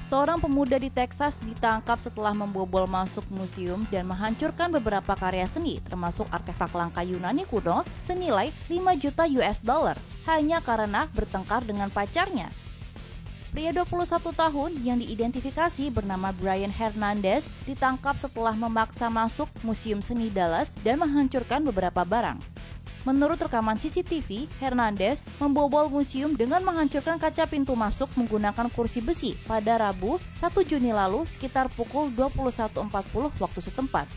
Seorang pemuda di Texas ditangkap setelah membobol masuk museum dan menghancurkan beberapa karya seni, termasuk artefak langka Yunani kuno senilai 5 juta US dollar hanya karena bertengkar dengan pacarnya. Pria 21 tahun yang diidentifikasi bernama Brian Hernandez ditangkap setelah memaksa masuk Museum Seni Dallas dan menghancurkan beberapa barang. Menurut rekaman CCTV, Hernandez membobol museum dengan menghancurkan kaca pintu masuk menggunakan kursi besi pada Rabu 1 Juni lalu sekitar pukul 21.40 waktu setempat.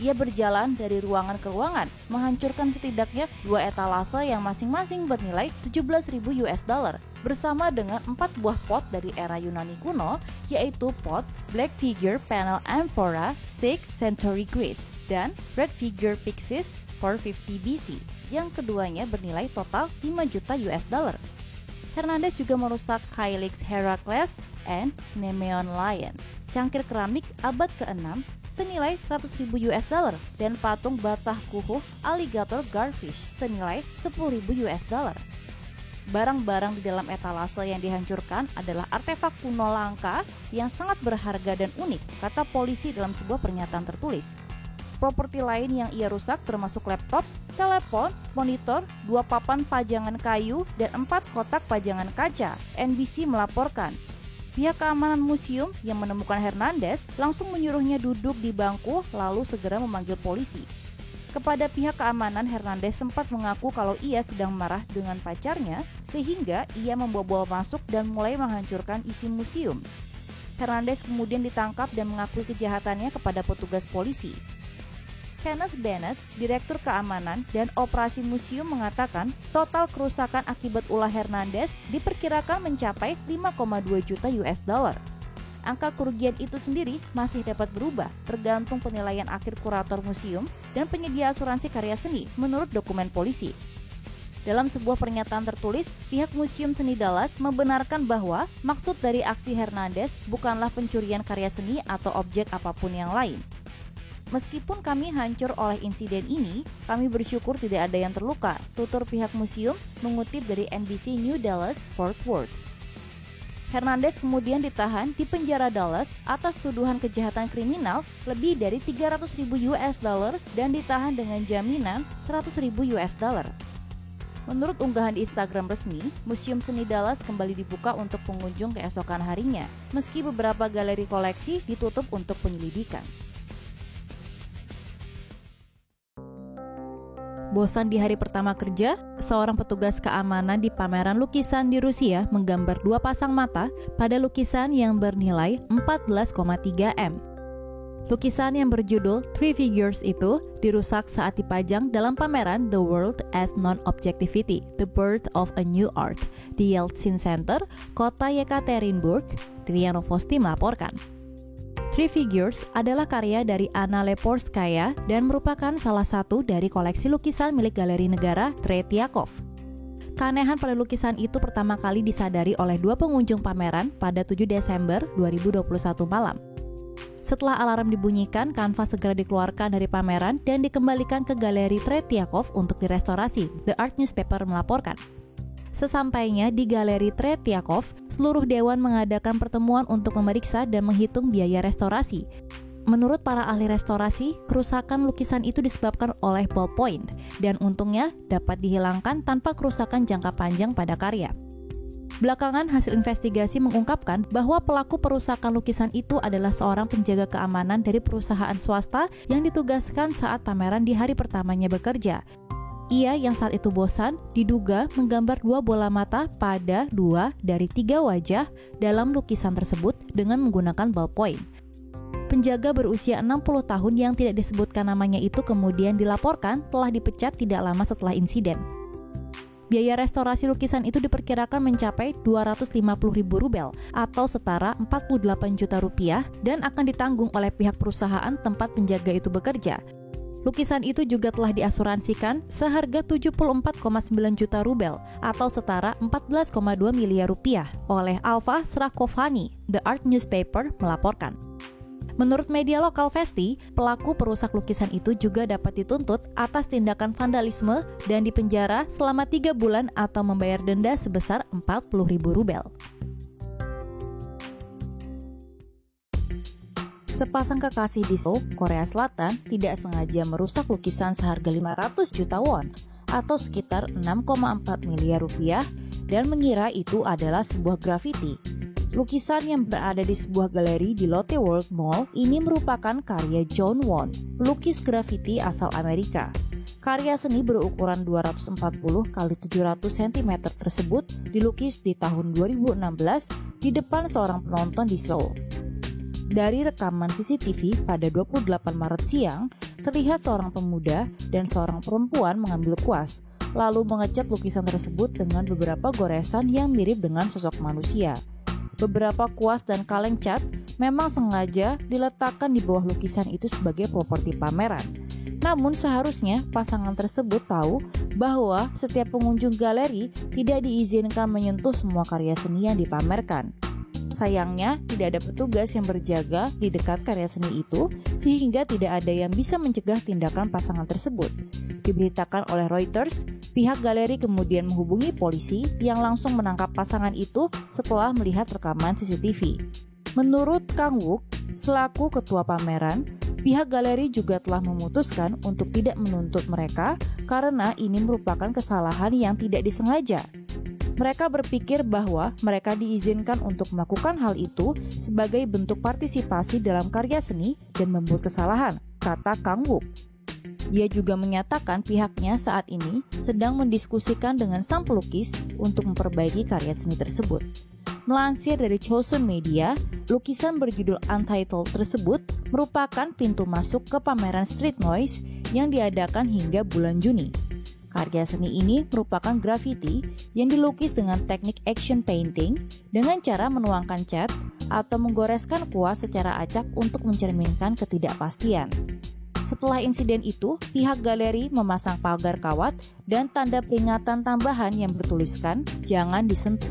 Ia berjalan dari ruangan ke ruangan, menghancurkan setidaknya 2 etalase yang masing-masing bernilai 17.000 US dollar, bersama dengan 4 buah pot dari era Yunani kuno, yaitu pot Black Figure Panel Amphora 6th Century Greece dan Red Figure Pyxis 450 BC, yang keduanya bernilai total 5 juta US dollar. Hernandez juga merusak Calyx Heracles and Nemean Lion, cangkir keramik abad ke-6 senilai 100.000 US dollar dan patung batah kuhuh Alligator Garfish senilai 10.000 US dollar. Barang-barang di dalam etalase yang dihancurkan adalah artefak kuno langka yang sangat berharga dan unik, kata polisi dalam sebuah pernyataan tertulis. Properti lain yang ia rusak termasuk laptop, telepon, monitor, 2 papan pajangan kayu, dan 4 kotak pajangan kaca, NBC melaporkan. Pihak keamanan museum yang menemukan Hernandez langsung menyuruhnya duduk di bangku lalu segera memanggil polisi. Kepada pihak keamanan, Hernandez sempat mengaku kalau ia sedang marah dengan pacarnya sehingga ia membobol masuk dan mulai menghancurkan isi museum. Hernandez kemudian ditangkap dan mengakui kejahatannya kepada petugas polisi. Kenneth Bennett, Direktur Keamanan dan Operasi Museum mengatakan total kerusakan akibat ulah Hernandez diperkirakan mencapai 5,2 juta US dollar. Angka kerugian itu sendiri masih dapat berubah tergantung penilaian akhir kurator museum dan penyedia asuransi karya seni menurut dokumen polisi. Dalam sebuah pernyataan tertulis, pihak Museum Seni Dallas membenarkan bahwa maksud dari aksi Hernandez bukanlah pencurian karya seni atau objek apapun yang lain. Meskipun kami hancur oleh insiden ini, kami bersyukur tidak ada yang terluka, tutur pihak museum mengutip dari NBC New Dallas Fort Worth. Hernandez kemudian ditahan di penjara Dallas atas tuduhan kejahatan kriminal lebih dari 300.000 US dollar dan ditahan dengan jaminan 100.000 US dollar. Menurut unggahan di Instagram resmi, Museum Seni Dallas kembali dibuka untuk pengunjung keesokan harinya, meski beberapa galeri koleksi ditutup untuk penyelidikan. Bosan di hari pertama kerja, seorang petugas keamanan di pameran lukisan di Rusia menggambar 2 pasang mata pada lukisan yang bernilai 14,3 M. Lukisan yang berjudul Three Figures itu dirusak saat dipajang dalam pameran The World as Non-Objectivity, The Birth of a New Art di Yeltsin Center, kota Yekaterinburg, Ria Novosti melaporkan. Three Figures adalah karya dari Anna Leporskaya dan merupakan salah satu dari koleksi lukisan milik Galeri Negara Tretiakov. Keanehan pada lukisan itu pertama kali disadari oleh 2 pengunjung pameran pada 7 Desember 2021 malam. Setelah alarm dibunyikan, kanvas segera dikeluarkan dari pameran dan dikembalikan ke Galeri Tretiakov untuk direstorasi, The Art Newspaper melaporkan. Sesampainya di Galeri Tretiakov, seluruh dewan mengadakan pertemuan untuk memeriksa dan menghitung biaya restorasi. Menurut para ahli restorasi, kerusakan lukisan itu disebabkan oleh ballpoint dan untungnya dapat dihilangkan tanpa kerusakan jangka panjang pada karya. Belakangan hasil investigasi mengungkapkan bahwa pelaku perusakan lukisan itu adalah seorang penjaga keamanan dari perusahaan swasta yang ditugaskan saat pameran di hari pertamanya bekerja. Ia yang saat itu bosan diduga menggambar 2 bola mata pada 2 dari 3 wajah dalam lukisan tersebut dengan menggunakan ballpoint. Penjaga berusia 60 tahun yang tidak disebutkan namanya itu kemudian dilaporkan telah dipecat tidak lama setelah insiden. Biaya restorasi lukisan itu diperkirakan mencapai 250.000 rubel atau setara 48 juta rupiah dan akan ditanggung oleh pihak perusahaan tempat penjaga itu bekerja. Lukisan itu juga telah diasuransikan seharga 74,9 juta rubel atau setara 14,2 miliar rupiah oleh Alfa Srakovani, The Art Newspaper melaporkan. Menurut media lokal Vesti, pelaku perusak lukisan itu juga dapat dituntut atas tindakan vandalisme dan dipenjara selama 3 bulan atau membayar denda sebesar 40.000 rubel. Sepasang kekasih di Seoul, Korea Selatan tidak sengaja merusak lukisan seharga 500 juta won atau sekitar 6,4 miliar rupiah dan mengira itu adalah sebuah grafiti. Lukisan yang berada di sebuah galeri di Lotte World Mall ini merupakan karya John Won, pelukis grafiti asal Amerika. Karya seni berukuran 240 x 700 cm tersebut dilukis di tahun 2016 di depan seorang penonton di Seoul. Dari rekaman CCTV pada 28 Maret siang, terlihat seorang pemuda dan seorang perempuan mengambil kuas, lalu mengecat lukisan tersebut dengan beberapa goresan yang mirip dengan sosok manusia. Beberapa kuas dan kaleng cat memang sengaja diletakkan di bawah lukisan itu sebagai properti pameran. Namun seharusnya pasangan tersebut tahu bahwa setiap pengunjung galeri tidak diizinkan menyentuh semua karya seni yang dipamerkan. Sayangnya, tidak ada petugas yang berjaga di dekat karya seni itu, sehingga tidak ada yang bisa mencegah tindakan pasangan tersebut. Diberitakan oleh Reuters, pihak galeri kemudian menghubungi polisi yang langsung menangkap pasangan itu setelah melihat rekaman CCTV. Menurut Kang Wook, selaku ketua pameran, pihak galeri juga telah memutuskan untuk tidak menuntut mereka karena ini merupakan kesalahan yang tidak disengaja. Mereka berpikir bahwa mereka diizinkan untuk melakukan hal itu sebagai bentuk partisipasi dalam karya seni dan membuat kesalahan, kata Kang Wook. Ia juga menyatakan pihaknya saat ini sedang mendiskusikan dengan sang pelukis untuk memperbaiki karya seni tersebut. Melansir dari Chosun Media, lukisan berjudul Untitled tersebut merupakan pintu masuk ke pameran Street Noise yang diadakan hingga bulan Juni. Karya seni ini merupakan grafiti yang dilukis dengan teknik action painting dengan cara menuangkan cat atau menggoreskan kuas secara acak untuk mencerminkan ketidakpastian. Setelah insiden itu, pihak galeri memasang pagar kawat dan tanda peringatan tambahan yang bertuliskan "Jangan disentuh".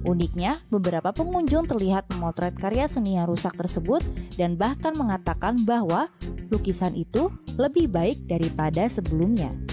Uniknya, beberapa pengunjung terlihat memotret karya seni yang rusak tersebut dan bahkan mengatakan bahwa lukisan itu lebih baik daripada sebelumnya.